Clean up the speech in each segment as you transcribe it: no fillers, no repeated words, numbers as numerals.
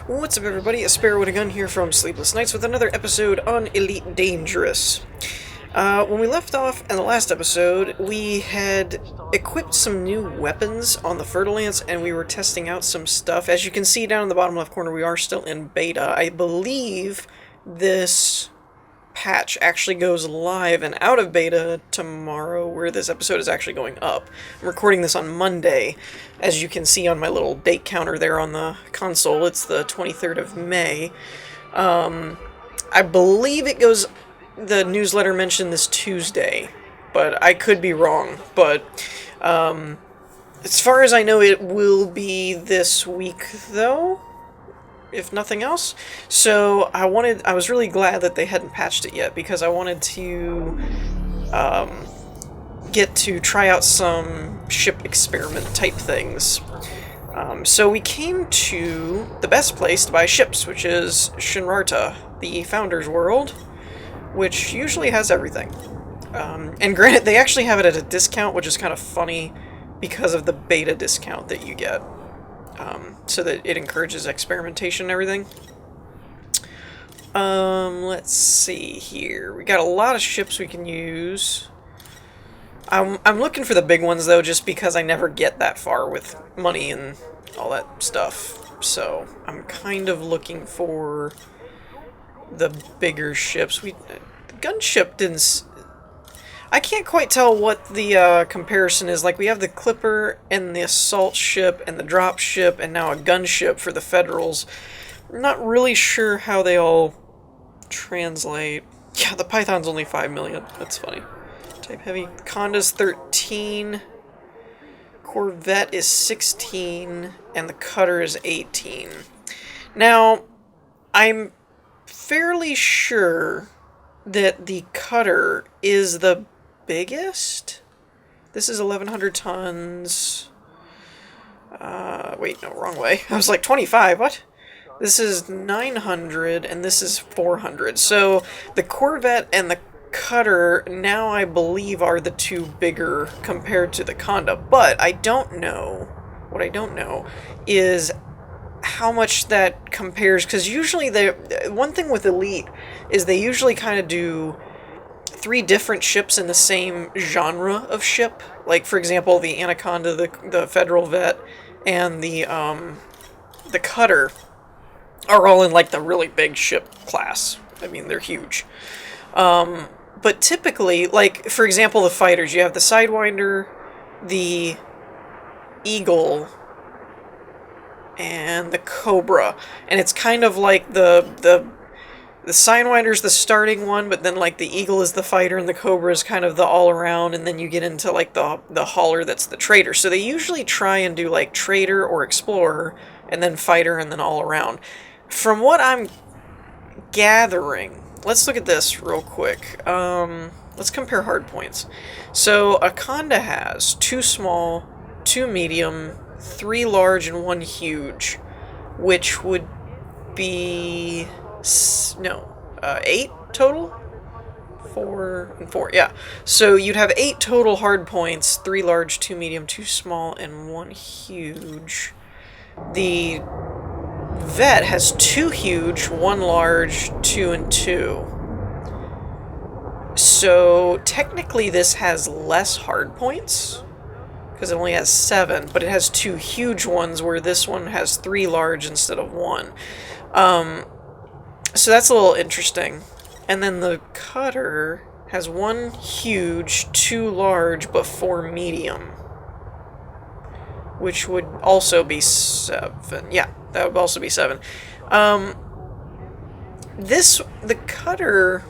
What's up, everybody? A Sparrow with a Gun here from Sleepless Nights with another episode on Elite Dangerous. When we left off in the last episode, we had equipped some new weapons on the Fer-de-Lance, and we were testing out some stuff. As you can see down in the bottom left corner, we are still in beta. I believe this patch actually goes live and out of beta tomorrow, where this episode is actually going up. I'm recording this on Monday. As you can see on my little date counter there on the console, it's the 23rd of May. I believe it goes, the newsletter mentioned this Tuesday, but I could be wrong. But as far as I know, it will be this week, though, if nothing else. So I was really glad that they hadn't patched it yet, because I wanted to get to try out some ship experiment type things. So we came to the best place to buy ships, which is Shinrarta, the Founder's World, which usually has everything. And granted, they actually have it at a discount, which is kind of funny because of the beta discount that you get. So that it encourages experimentation and everything. Let's see here. We got a lot of ships we can use. I'm looking for the big ones, though, just because I never get that far with money and all that stuff. So I'm kind of looking for the bigger ships. The gunship didn't... I can't quite tell what the comparison is. Like, we have the Clipper and the assault ship and the drop ship and now a gunship for the Federals. I'm not really sure how they all translate. Yeah, the Python's only 5 million. That's funny. Type heavy. Conda's 13. Corvette is 16. And the Cutter is 18. Now, I'm fairly sure that the Cutter is the biggest. This is 1,100 tons. Wait, no, wrong way. I was like 25, what? This is 900, and this is 400. So, the Corvette and the Cutter, now I believe, are the two bigger compared to the Conda. But I don't know, what I don't know is how much that compares, because usually one thing with Elite is they usually kind of do 3 different ships in the same genre of ship. Like, for example, the Anaconda, the Federal Vet, and the Cutter are all in, like, the really big ship class. I mean, they're huge. But typically, like, for example, the fighters, you have the Sidewinder, the Eagle, and the Cobra. And it's kind of like the Sidewinder's the starting one, but then, like, the Eagle is the fighter, and the Cobra is kind of the all-around, and then you get into, like, the hauler that's the trader. So they usually try and do, like, trader or explorer, and then fighter, and then all-around. From what I'm gathering, let's look at this real quick. Let's compare hardpoints. So a Conda has 2 small, 2 medium, 3 large, and 1 huge, which would be... 8 total? 4 and 4, yeah. So you'd have 8 total hard points, 3 large, 2 medium, 2 small, and 1 huge. The Vet has 2 huge, 1 large, 2 and 2. So technically this has less hard points, because it only has 7, but it has 2 huge ones, where this one has 3 large instead of 1. So that's a little interesting. And then the Cutter has 1 huge, 2 large, but 4 medium, which would also be 7. Yeah, that would also be 7. The Cutter...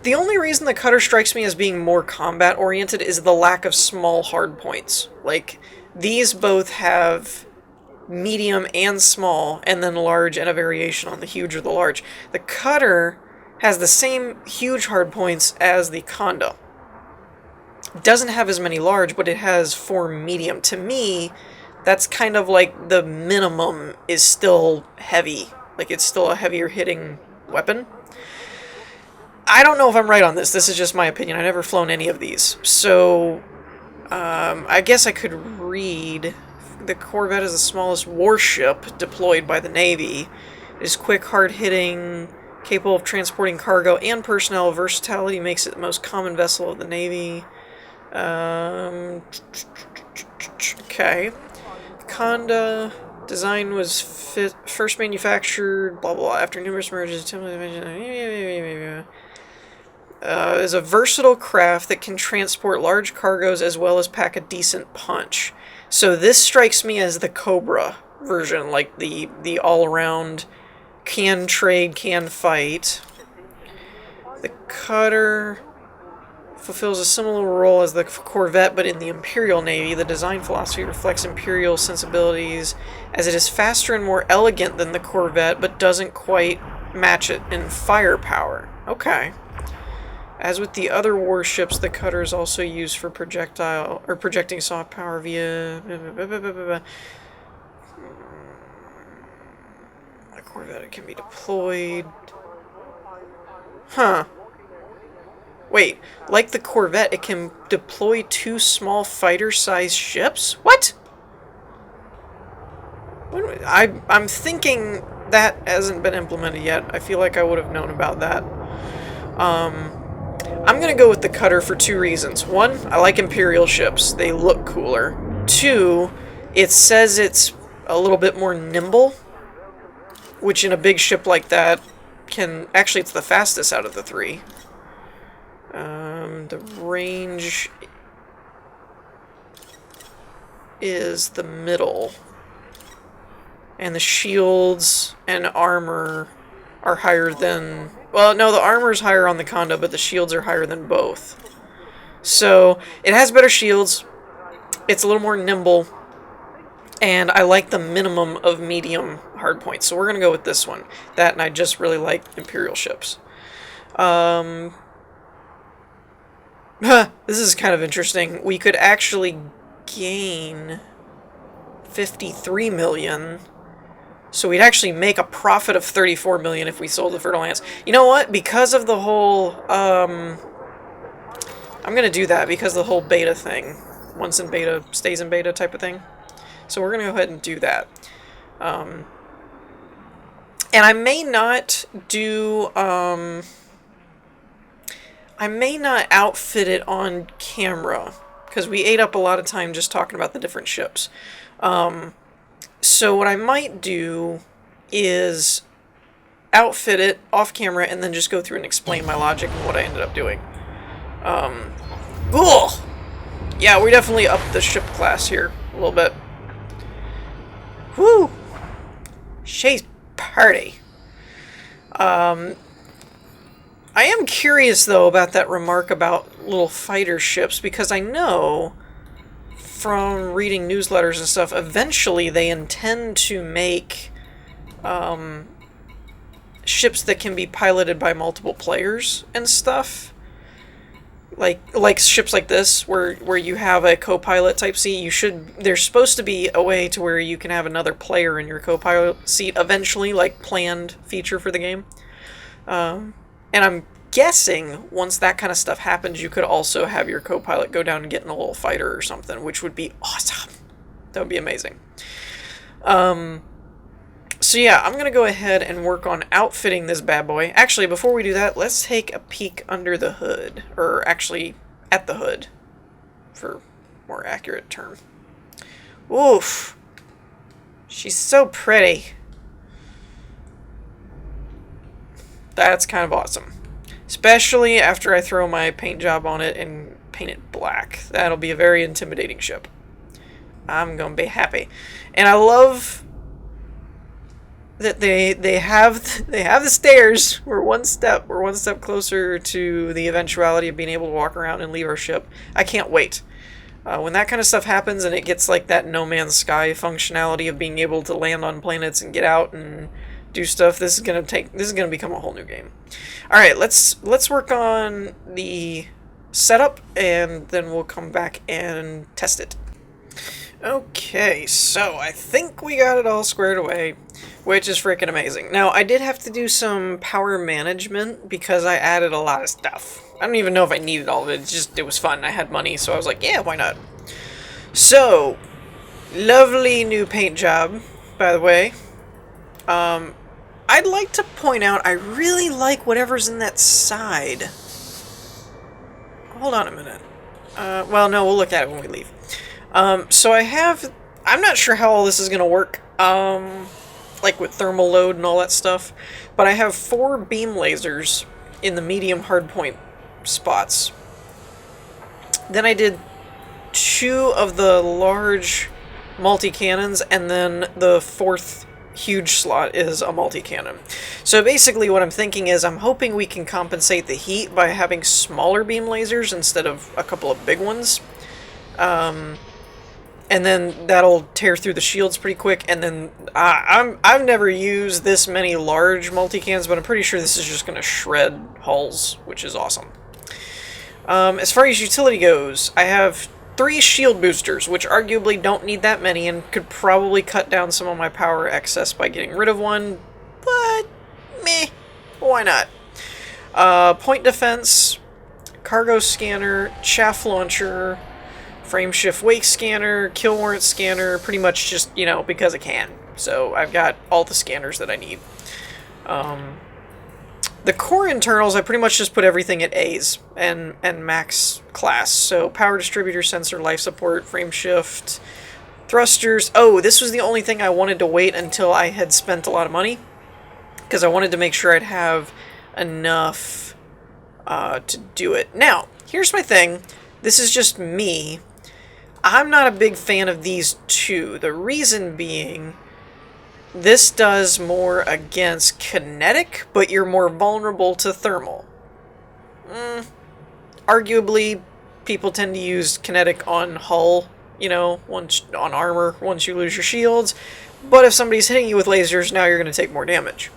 The only reason the Cutter strikes me as being more combat-oriented is the lack of small hardpoints. Like, these both have medium and small, and then large and a variation on the huge or the large. The Cutter has the same huge hardpoints as the Conda. It doesn't have as many large, but it has 4 medium. To me, that's kind of like the minimum is still heavy. Like, it's still a heavier hitting weapon. I don't know if I'm right on this. This is just my opinion. I've never flown any of these. So, I guess I could read the Corvette is the smallest warship deployed by the Navy. It is quick, hard-hitting, capable of transporting cargo and personnel. Versatility makes it the most common vessel of the Navy. Okay. Conda design was first manufactured, blah, blah, blah, after numerous mergers. Is a versatile craft that can transport large cargoes as well as pack a decent punch. So this strikes me as the Cobra version, like the all-around can trade, can fight. The cutter fulfills a similar role as the Corvette, but in the Imperial Navy. The design philosophy reflects Imperial sensibilities, as it is faster and more elegant than the Corvette, but doesn't quite match it in firepower. Okay. As with the other warships, the cutter is also used for projecting soft power via the Corvette. It can be deployed. Huh. Wait, like the Corvette, it can deploy 2 small fighter-sized ships? What? I'm thinking that hasn't been implemented yet. I feel like I would have known about that. I'm going to go with the cutter for 2 reasons. 1, I like Imperial ships. They look cooler. 2, it says it's a little bit more nimble, which in a big ship like that can... Actually, it's the fastest out of the 3. The range is the middle. And the shields and armor are higher than... Well, no, the armor's higher on the Conda, but the shields are higher than both. So, it has better shields. It's a little more nimble. And I like the minimum of medium hardpoints. So we're going to go with this one. That, and I just really like Imperial ships. This is kind of interesting. We could actually gain 53 million. So we'd actually make a profit of 34 million if we sold the Fertile Lands. You know what? Because of the whole, I'm going to do that because of the whole beta thing. Once in beta, stays in beta type of thing. So we're going to go ahead and do that. And I may not do, I may not outfit it on camera. Because we ate up a lot of time just talking about the different ships. So what I might do is outfit it off camera and then just go through and explain my logic and what I ended up doing. Cool! Yeah, we definitely upped the ship class here a little bit. Woo! She's party. I am curious, though, about that remark about little fighter ships, because I know from reading newsletters and stuff, eventually they intend to make ships that can be piloted by multiple players and stuff. Like ships like this, where you have a co-pilot type seat. There's supposed to be a way to where you can have another player in your co-pilot seat eventually, like planned feature for the game. And I'm guessing once that kind of stuff happens, you could also have your co-pilot go down and get in a little fighter or something, which would be awesome. That would be amazing. So yeah, I'm going to go ahead and work on outfitting this bad boy. Actually, before we do that, let's take a peek under the hood. Or actually, at the hood, for more accurate term. Oof. She's so pretty. That's kind of awesome. Especially after I throw my paint job on it and paint it black. That'll be a very intimidating ship. I'm gonna be happy. And I love that they have the stairs. We're one step closer to the eventuality of being able to walk around and leave our ship. I can't wait. When that kind of stuff happens and it gets like that No Man's Sky functionality of being able to land on planets and get out and do stuff, this is gonna become a whole new game. All right, let's work on the setup and then we'll come back and test it. Okay, so I think we got it all squared away, which is freaking amazing. Now, I did have to do some power management because I added a lot of stuff. I don't even know if I needed all of it. It was fun. I had money, so I was like, yeah, why not? So, Lovely new paint job, by the way. I'd like to point out I really like whatever's in that side. Hold on a minute. Well, no, we'll look at it when we leave. So I'm not sure how all this is going to work, like with thermal load and all that stuff, but I have 4 beam lasers in the medium hardpoint spots. Then I did 2 of the large multi-cannons, and then the 4th huge slot is a multi-cannon. So basically what I'm thinking is I'm hoping we can compensate the heat by having smaller beam lasers instead of a couple of big ones. And then that'll tear through the shields pretty quick, and then I've never used this many large multi-cans, but I'm pretty sure this is just going to shred hulls, which is awesome. As far as utility goes, I have 3 shield boosters, which arguably don't need that many and could probably cut down some of my power excess by getting rid of one, but meh, why not? Point defense, cargo scanner, chaff launcher, frame shift wake scanner, kill warrant scanner, pretty much just, you know, because I can. So I've got all the scanners that I need. The core internals, I pretty much just put everything at A's and max class. So power distributor, sensor, life support, frame shift, thrusters. Oh, this was the only thing I wanted to wait until I had spent a lot of money, because I wanted to make sure I'd have enough to do it. Now, here's my thing. This is just me. I'm not a big fan of these 2. The reason being, this does more against kinetic, but you're more vulnerable to thermal. Arguably, people tend to use kinetic on hull, you know, on armor, once you lose your shields. But if somebody's hitting you with lasers, now you're going to take more damage.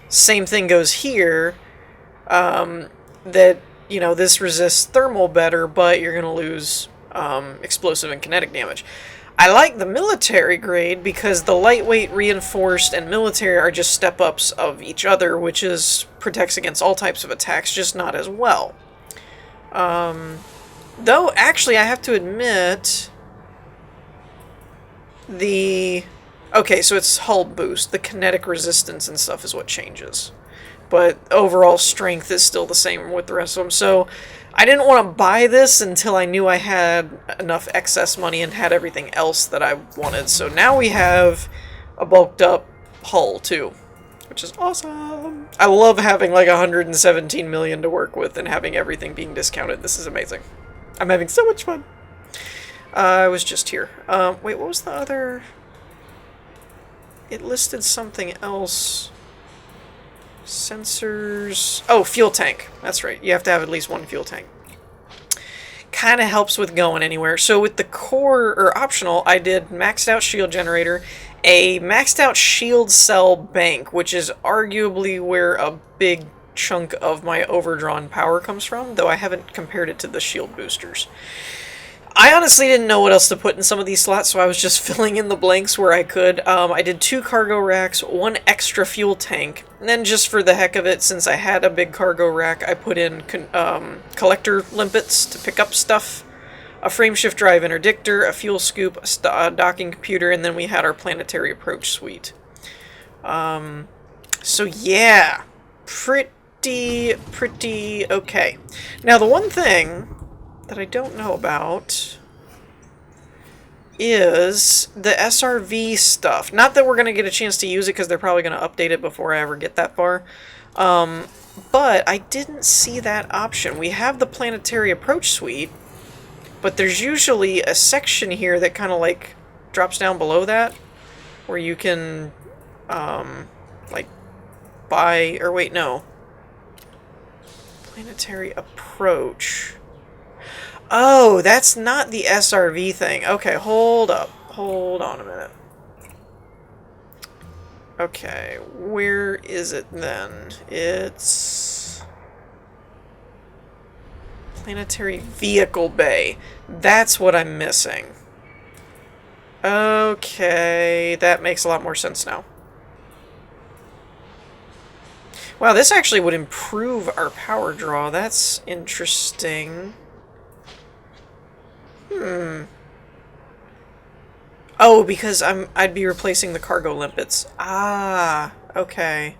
Same thing goes here, that, you know, this resists thermal better, but you're going to lose explosive and kinetic damage. I like the military grade because the lightweight, reinforced, and military are just step-ups of each other, which protects against all types of attacks, just not as well. Though, actually, I have to admit, okay, so it's hull boost. The kinetic resistance and stuff is what changes. But overall strength is still the same with the rest of them. So I didn't want to buy this until I knew I had enough excess money and had everything else that I wanted. So now we have a bulked up hull too, which is awesome. I love having like 117 million to work with and having everything being discounted. This is amazing. I'm having so much fun. I was just here. Wait, what was the other? It listed something else. Sensors. Oh, fuel tank. That's right. You have to have at least 1 fuel tank. Kind of helps with going anywhere. So with the core, or optional, I did maxed out shield generator, a maxed out shield cell bank, which is arguably where a big chunk of my overdrawn power comes from, though I haven't compared it to the shield boosters. I honestly didn't know what else to put in some of these slots, so I was just filling in the blanks where I could. I did 2 cargo racks, 1 extra fuel tank, and then just for the heck of it, since I had a big cargo rack, I put in collector limpets to pick up stuff, a frameshift drive interdictor, a fuel scoop, a docking computer, and then we had our planetary approach suite. So yeah, pretty okay. Now the one thing that I don't know about is the SRV stuff. Not that we're going to get a chance to use it, because they're probably going to update it before I ever get that far. But I didn't see that option. We have the planetary approach suite, but there's usually a section here that kind of like drops down below that, where you can like buy, or wait, no. Planetary approach. Oh, that's not the SRV thing. Okay, hold up. Hold on a minute. Okay, where is it then? It's Planetary Vehicle Bay. That's what I'm missing. Okay, that makes a lot more sense now. Wow, this actually would improve our power draw. That's interesting. Oh, because I'd be replacing the cargo limpets. Ah, okay.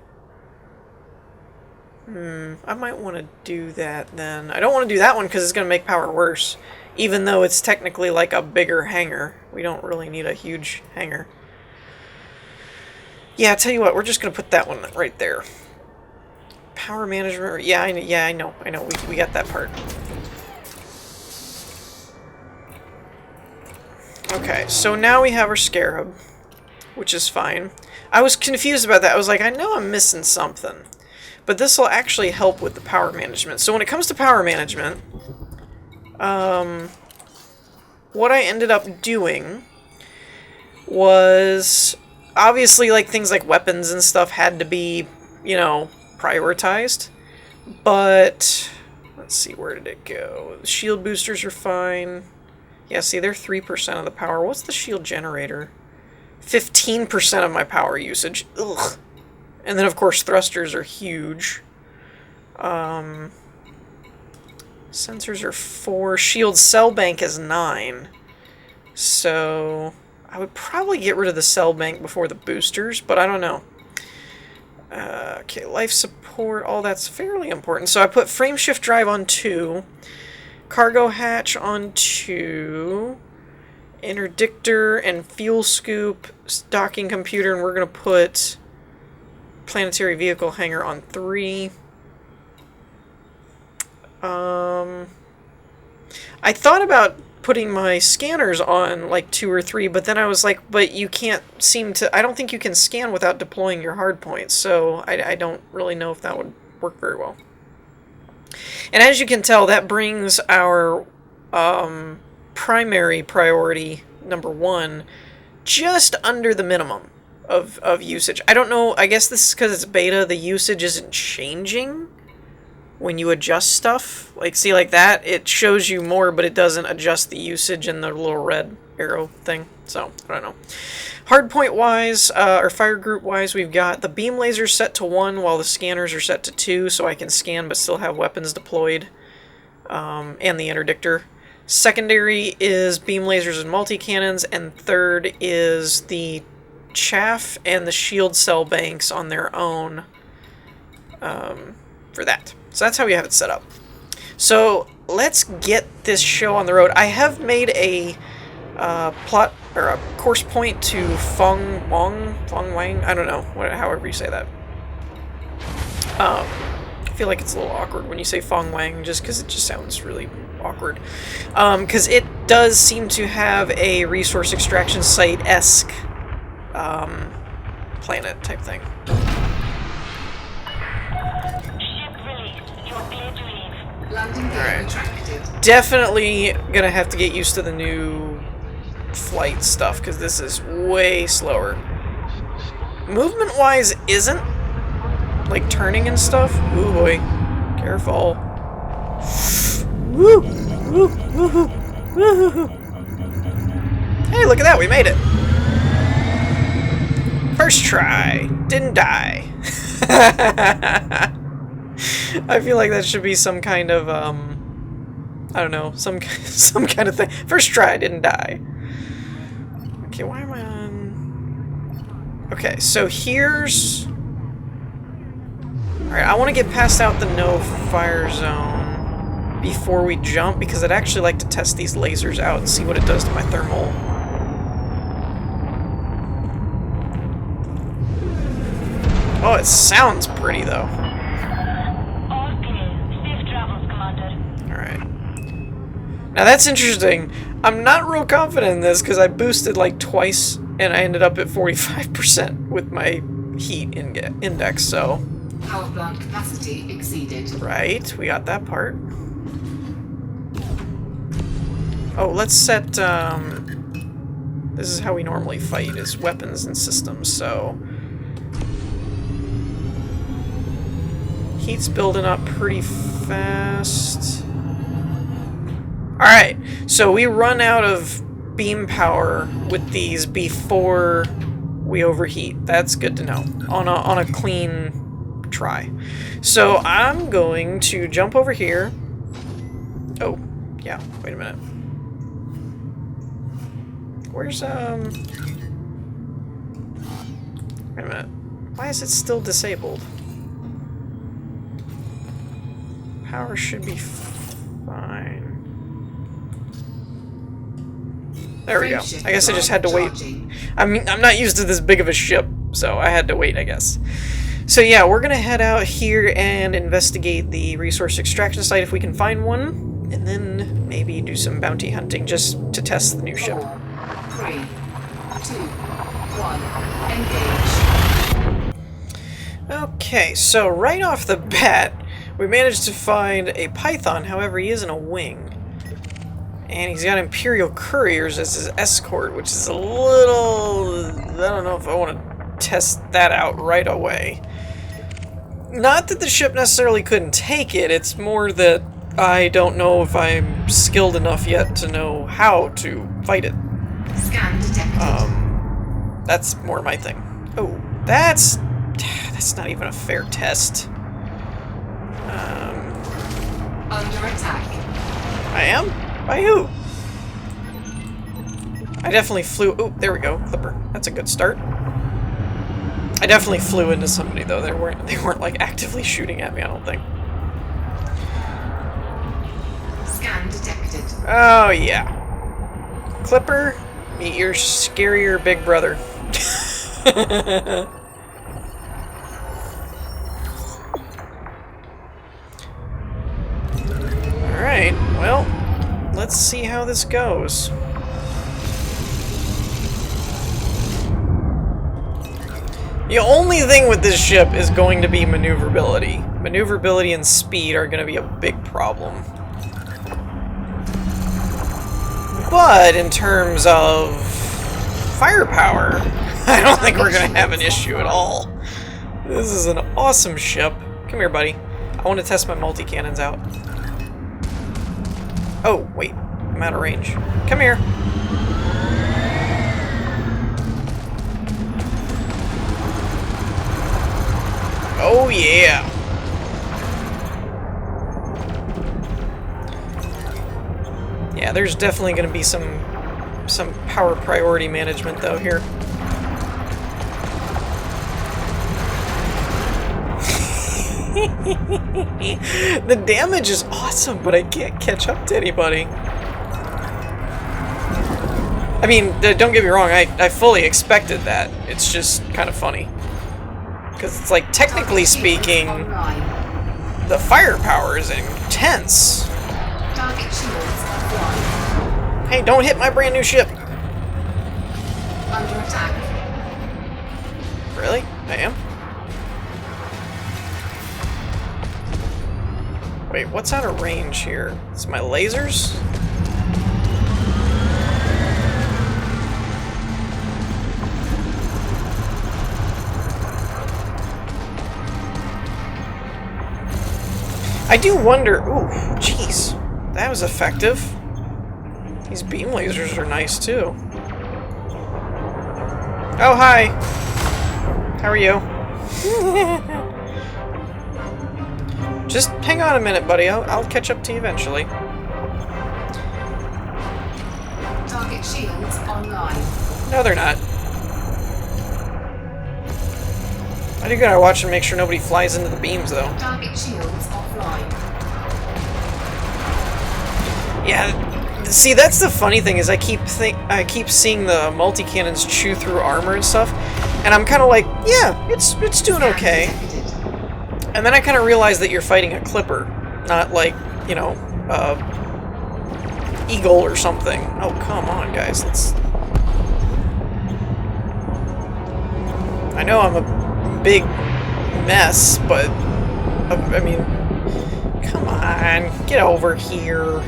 I might want to do that then. I don't want to do that one because it's going to make power worse. Even though it's technically like a bigger hangar. We don't really need a huge hangar. Yeah, I tell you what, we're just going to put that one right there. Power management, yeah, I know, we got that part. Okay, so now we have our Scarab, which is fine. I was confused about that. I was like, I know I'm missing something. But this will actually help with the power management. So when it comes to power management, what I ended up doing was, obviously, like, things like weapons and stuff had to be, you know, prioritized. But, let's see, where did it go? The shield boosters are fine. Yeah, see, they're 3% of the power. What's the shield generator? 15% of my power usage. Ugh. And then, of course, thrusters are huge. Sensors are 4. Shield cell bank is 9. So, I would probably get rid of the cell bank before the boosters, but I don't know. Okay, life support, all that's fairly important. So I put frame shift drive on 2. Cargo hatch on 2. Interdictor and fuel scoop, docking computer, and we're going to put planetary vehicle hangar on 3. I thought about putting my scanners on like 2 or 3, but then I was like, but you can't seem to, I don't think you can scan without deploying your hard points, so I don't really know if that would work very well. And as you can tell, that brings our primary priority, number 1, just under the minimum of usage. I don't know, I guess this is because it's beta, the usage isn't changing when you adjust stuff. Like, see, like that, it shows you more, but it doesn't adjust the usage in the little red arrow thing. So, I don't know. Hardpoint wise, or fire group wise, we've got the beam lasers set to 1 while the scanners are set to 2, so I can scan but still have weapons deployed, and the interdictor. Secondary is beam lasers and multi-cannons, and third is the chaff and the shield cell banks on their own for that. So that's how we have it set up. So let's get this show on the road. I have made a plot or a course point to Feng Wang. I don't know, however you say that. I feel like it's a little awkward when you say Feng Wang, just because it just sounds really awkward. Because it does seem to have a resource extraction site-esque planet type thing. Alright. Definitely gonna have to get used to the new flight stuff, because this is way slower. Movement-wise isn't. Like turning and stuff. Ooh boy. Careful. Woo! Woo! Woo! Woo! Hey, look at that, we made it! First try. Didn't die. I feel like that should be some kind of, I don't know, some kind of thing. First try, didn't die. Okay, why am I on... Okay, so here's... Alright, I want to get past out the no-fire zone before we jump, because I'd actually like to test these lasers out and see what it does to my thermal. Oh, it sounds pretty, though. Now that's interesting. I'm not real confident in this because I boosted like twice and I ended up at 45% with my heat index, so... Power plant capacity exceeded. Right, we got that part. Oh, let's set, this is how we normally fight, is weapons and systems, so... Heat's building up pretty fast. Alright, so we run out of beam power with these before we overheat. That's good to know. On a clean try. So I'm going to jump over here. Oh, yeah, wait a minute. Where's, Wait a minute. Why is it still disabled? Power should be fine. There we go. I guess I just had to wait. I mean, I'm not used to this big of a ship, so I had to wait, I guess. So yeah, we're gonna head out here and investigate the resource extraction site if we can find one, and then maybe do some bounty hunting just to test the new ship. 4, 3, 2, 1, engage. Okay, so right off the bat, we managed to find a Python, however he isn't a wing. And he's got Imperial couriers as his escort, which is a little... I don't know if I want to test that out right away. Not that the ship necessarily couldn't take it, it's more that I don't know if I'm skilled enough yet to know how to fight it. Scan detected. That's more my thing. Oh, that's not even a fair test. Under attack. I am? By who? I definitely flew... Oh, there we go. Clipper. That's a good start. I definitely flew into somebody, though. They weren't like, actively shooting at me, I don't think. Scan detected. Oh, yeah. Clipper, meet your scarier big brother. Alright, well, let's see how this goes. The only thing with this ship is going to be maneuverability. Maneuverability and speed are going to be a big problem. But in terms of firepower, I don't think we're going to have an issue at all. This is an awesome ship. Come here, buddy. I want to test my multi-cannons out. Oh, wait. I'm out of range. Come here. Oh, yeah. Yeah, there's definitely going to be some power priority management, though, here. The damage is awesome, but I can't catch up to anybody. I mean, don't get me wrong, I fully expected that. It's just kind of funny. Because it's like, technically speaking, the firepower is intense. Hey, don't hit my brand new ship. Under attack. Really? I am? Wait, what's out of range here? It's my lasers? I do wonder... Ooh, jeez. That was effective. These beam lasers are nice, too. Oh, hi! How are you? Just hang on a minute, buddy. I'll catch up to you eventually. Target shields online. No, they're not. I do gotta watch and make sure nobody flies into the beams, though. Target shields offline. Yeah, see, that's the funny thing is I keep seeing the multi-cannons chew through armor and stuff, and I'm kind of like, yeah, it's doing okay. And then I kind of realize that you're fighting a Clipper, not like, you know, Eagle or something. Oh, come on, guys, let's... I know I'm a big mess, but, I mean, come on, get over here.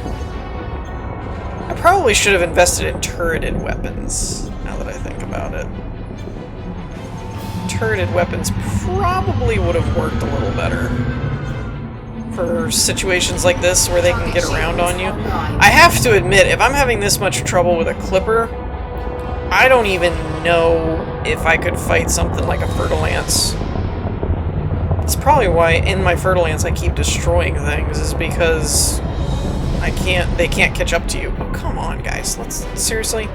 I probably should have invested in turreted weapons, now that I think about it. Turreted weapons probably would have worked a little better for situations like this where they can get around on you. I have to admit, if I'm having this much trouble with a Clipper, I don't even know if I could fight something like a Fer-de-Lance. It's probably why in my Fer-de-Lance I keep destroying things, is because they can't catch up to you. Oh, come on, guys. Let's, seriously?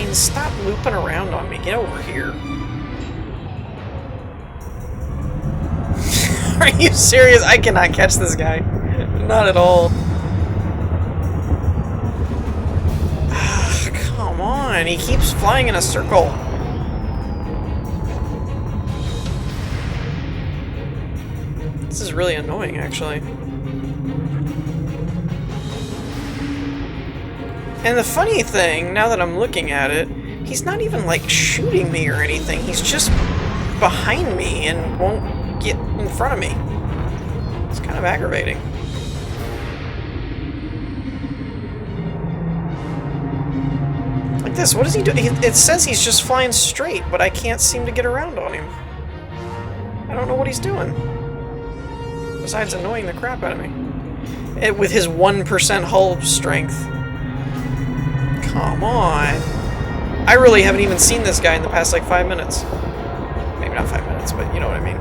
Man, stop looping around on me. Get over here. Are you serious? I cannot catch this guy. Not at all. Come on, he keeps flying in a circle. This is really annoying, actually. And the funny thing, now that I'm looking at it, he's not even, like, shooting me or anything. He's just behind me and won't get in front of me. It's kind of aggravating. Like this, what is he doing? It says he's just flying straight, but I can't seem to get around on him. I don't know what he's doing. Besides annoying the crap out of me. With his 1% hull strength. Come on. I really haven't even seen this guy in the past, like, 5 minutes. Maybe not 5 minutes, but you know what I mean.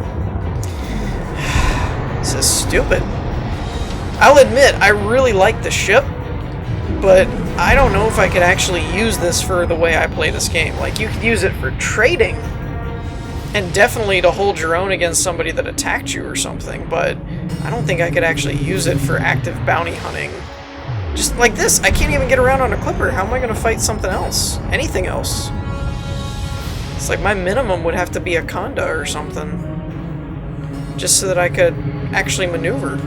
This is stupid. I'll admit, I really like the ship, but I don't know if I could actually use this for the way I play this game. Like, you could use it for trading, and definitely to hold your own against somebody that attacked you or something, but I don't think I could actually use it for active bounty hunting. Just like this, I can't even get around on a clipper. How am I going to fight something else? Anything else? It's like my minimum would have to be a Conda or something. Just so that I could actually maneuver.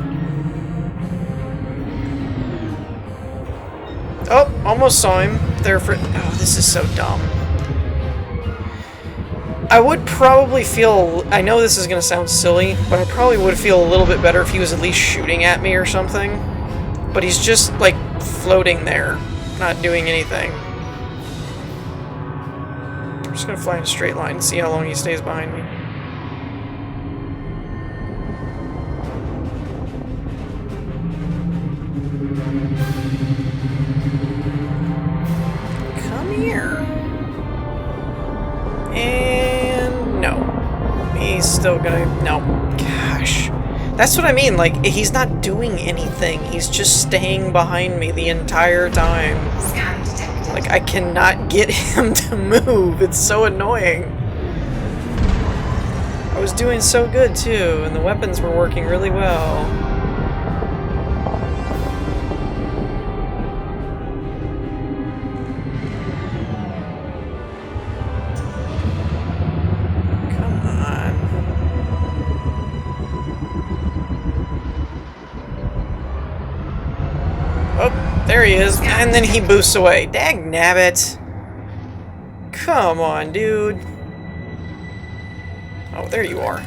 Oh, almost saw him there for... Oh, this is so dumb. I would probably feel... I know this is going to sound silly, but I probably would feel a little bit better if he was at least shooting at me or something. But he's just, like, floating there, not doing anything. I'm just going to fly in a straight line and see how long he stays behind me. Come here. And no. He's still gonna... No. Gosh. That's what I mean, like, he's not doing anything. He's just staying behind me the entire time. Scan detected. Like, I cannot get him to move. It's so annoying. I was doing so good, too, and the weapons were working really well. There he is, and then he boosts away. Dag nabbit. Come on, dude. Oh, there you are.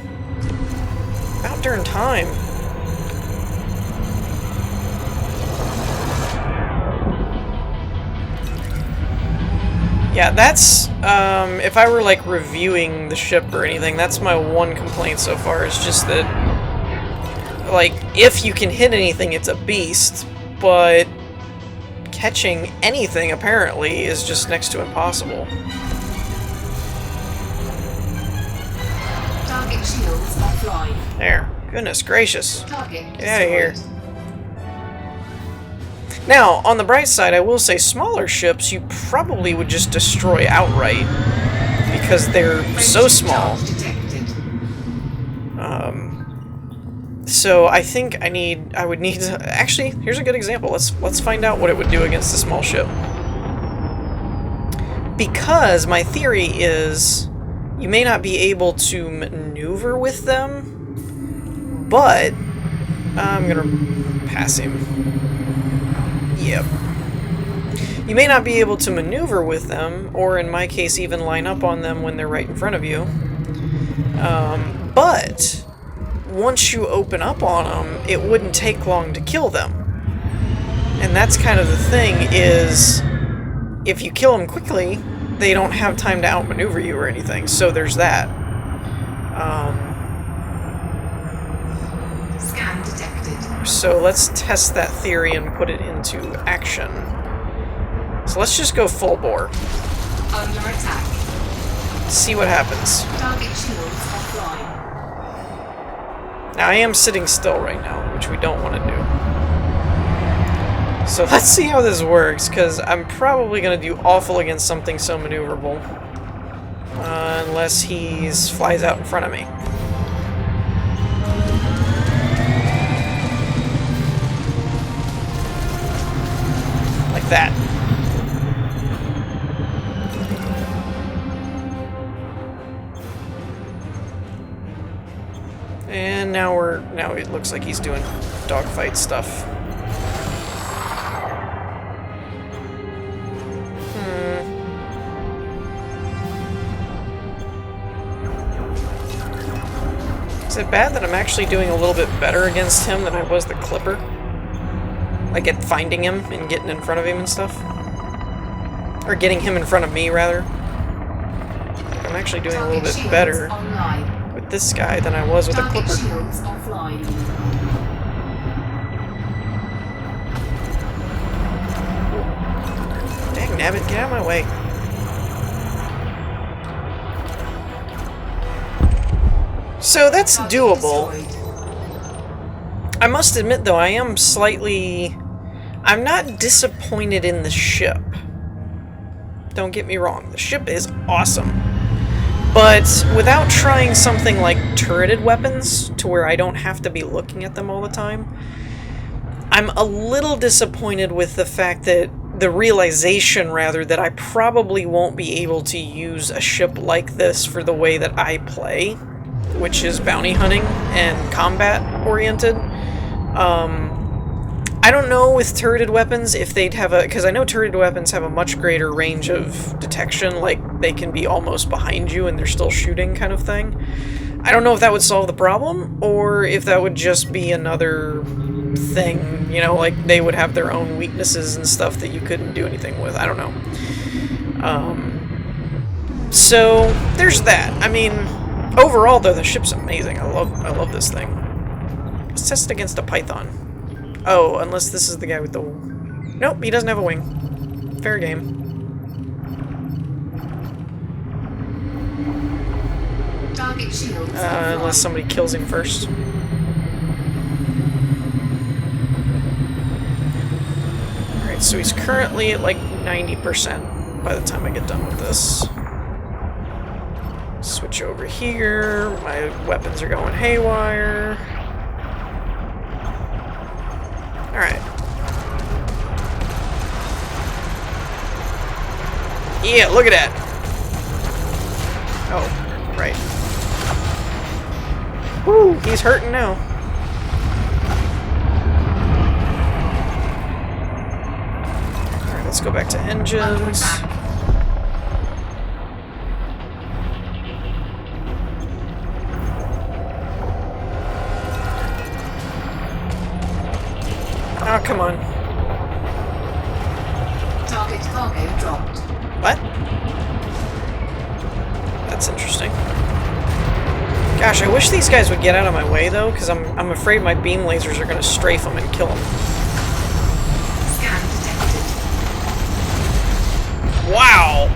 About darn time. Yeah, that's, if I were, like, reviewing the ship or anything, that's my one complaint so far, is just that, like, if you can hit anything, it's a beast, but catching anything, apparently, is just next to impossible. Target shields offline. There. Goodness gracious. Target Get out of here. Now, on the bright side, I will say smaller ships you probably would just destroy outright because they're so small. So I think I would need to... Actually, here's a good example. Let's find out what it would do against a small ship. Because my theory is you may not be able to maneuver with them, but I'm gonna pass him. Yep. You may not be able to maneuver with them, or in my case even line up on them when they're right in front of you. But once you open up on them, it wouldn't take long to kill them. And that's kind of the thing, is if you kill them quickly, they don't have time to outmaneuver you or anything, so there's that. Scan detected. So let's test that theory and put it into action. So let's just go full bore. Under attack. See what happens. Target shields offline. Now I am sitting still right now, which we don't want to do. So let's see how this works, because I'm probably going to do awful against something so maneuverable. Unless he flies out in front of me. Like that. And now it looks like he's doing dogfight stuff. Is it bad that I'm actually doing a little bit better against him than I was the Clipper? Like at finding him and getting in front of him and stuff? Or getting him in front of me, rather. I'm actually doing a little bit better with this guy than I was with the Clipper. Dang nabbit, get out of my way. So that's doable. I must admit, though, I am slightly... I'm not disappointed in the ship. Don't get me wrong, the ship is awesome. But without trying something like turreted weapons, to where I don't have to be looking at them all the time, I'm a little disappointed with the fact that the realization, rather, that I probably won't be able to use a ship like this for the way that I play, which is bounty hunting and combat oriented. I don't know with turreted weapons if they'd have a... because I know turreted weapons have a much greater range of detection, like they can be almost behind you and they're still shooting kind of thing. I don't know if that would solve the problem, or if that would just be another thing, you know, like they would have their own weaknesses and stuff that you couldn't do anything with. I don't know. So, there's that. I mean... overall, though, the ship's amazing. I love this thing. Let's test it against a Python. Oh, unless this is the guy with the... nope, he doesn't have a wing. Fair game. Target shields unless somebody kills him first. Alright, so he's currently at like 90% by the time I get done with this. Switch over here. My weapons are going haywire. Alright. Yeah, look at that. Oh, right. Woo, he's hurting now. Alright, let's go back to engines. Oh, come on. Target cargo dropped. What? That's interesting. Gosh, I wish these guys would get out of my way, though, because I'm afraid my beam lasers are going to strafe them and kill them. Scan detected. Wow!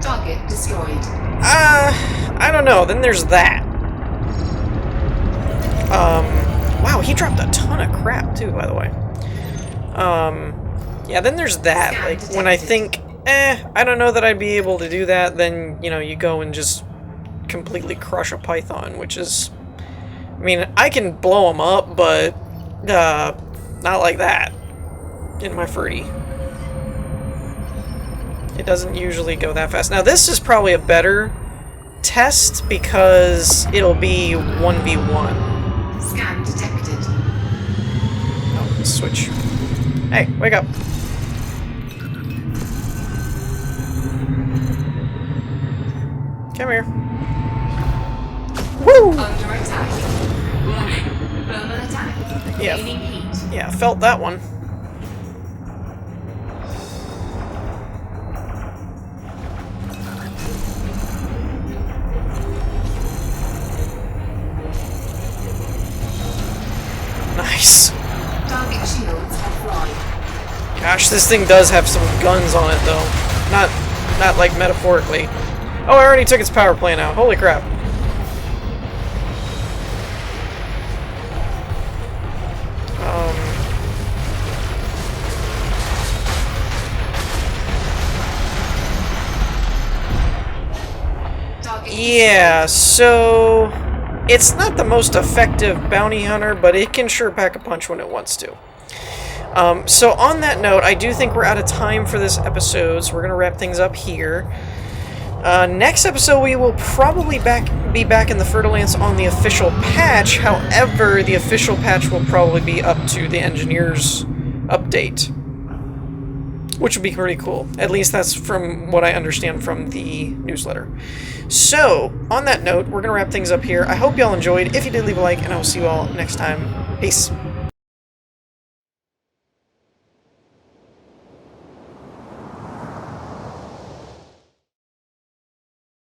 Target destroyed. I don't know. Then there's that. Wow, he dropped a ton of crap, too, by the way. Yeah, then there's that. Like, when I think, I don't know that I'd be able to do that, then, you know, you go and just completely crush a Python, which is... I mean, I can blow them up, but, not like that in my fruity. It doesn't usually go that fast. Now, this is probably a better test, because it'll be 1v1. Scan detected. Oh, let's switch. Hey, wake up. Come here. Woo! Under attack. Warning. Thermal attack. Yeah. Gaining heat. Yeah, felt that one. Nice. Target shields offline. Gosh, this thing does have some guns on it, though. Not like metaphorically. Oh, I already took its power plant out. Holy crap. Yeah, so it's not the most effective bounty hunter, but it can sure pack a punch when it wants to. So on that note, I do think we're out of time for this episode, so we're going to wrap things up here. Next episode, we will probably be back in the Fer-de-Lance on the official patch. However, the official patch will probably be up to the engineer's update, which would be pretty cool. At least that's from what I understand from the newsletter. So, on that note, we're going to wrap things up here. I hope y'all enjoyed. If you did, leave a like, and I will see you all next time. Peace.